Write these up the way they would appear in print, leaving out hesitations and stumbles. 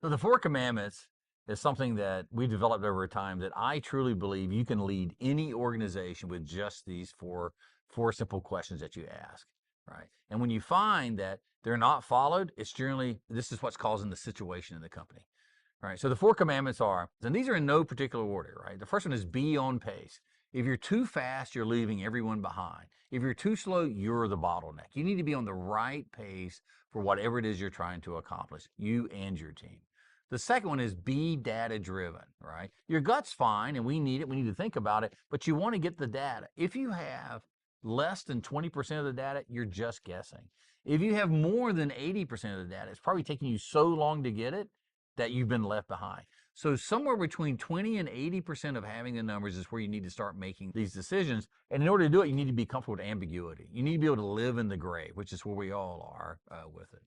So the Four Commandments is something that we developed over time that I truly believe you can lead any organization with just these four simple questions that you ask, right? And when you find that they're not followed, it's generally this is what's causing the situation in the company. Right. So the Four Commandments are, and these are in no particular order, right? The first one is be on pace. If you're too fast, you're leaving everyone behind. If you're too slow, you're the bottleneck. You need to be on the right pace for whatever it is you're trying to accomplish, you and your team. The second one is be data driven, right? Your gut's fine and we need it. We need to think about it, but you want to get the data. If you have less than 20% of the data, you're just guessing. If you have more than 80% of the data, it's probably taking you so long to get it that you've been left behind. So somewhere between 20 and 80% of having the numbers is where you need to start making these decisions. And in order to do it, you need to be comfortable with ambiguity. You need to be able to live in the gray, which is where we all are with it.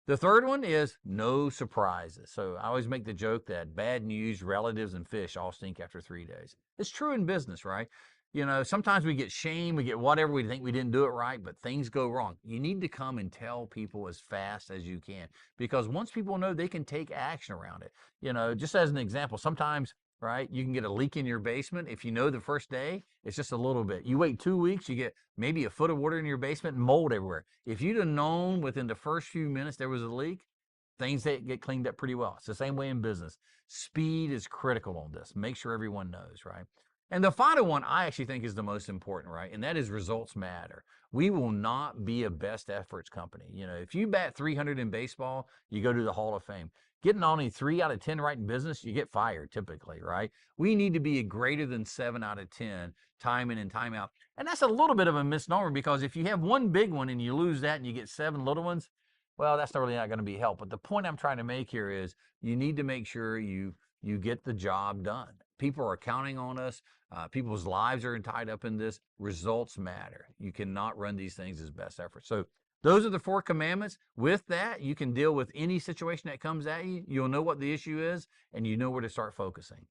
The third one is no surprises. So I always make the joke that bad news, relatives, and fish all stink after 3 days. It's true in business, right? You know, sometimes we get shame, we get whatever, we think we didn't do it right, but things go wrong. You need to come and tell people as fast as you can because once people know, they can take action around it. You know, just as an example, sometimes, right, you can get a leak in your basement. If you know the first day, it's just a little bit. You wait 2 weeks, you get maybe a foot of water in your basement and mold everywhere. If you'd have known within the first few minutes there was a leak, things that get cleaned up pretty well. It's the same way in business. Speed is critical on this. Make sure everyone knows, right? And the final one I actually think is the most important, right? And that is results matter. We will not be a best efforts company. You know, if you bat 300 in baseball, you go to the Hall of Fame. Getting only 3 out of 10 right in business, you get fired typically, right? We need to be a greater than 7 out of 10 time in and time out. And that's a little bit of a misnomer because if you have one big one and you lose that and you get 7 little ones, well, that's not really not going to be help. But the point I'm trying to make here is you need to make sure you get the job done. People are counting on us. People's lives are tied up in this. Results matter. You cannot run these things as best efforts. So those are the Four Commandments. With that, you can deal with any situation that comes at you. You'll know what the issue is, and you know where to start focusing.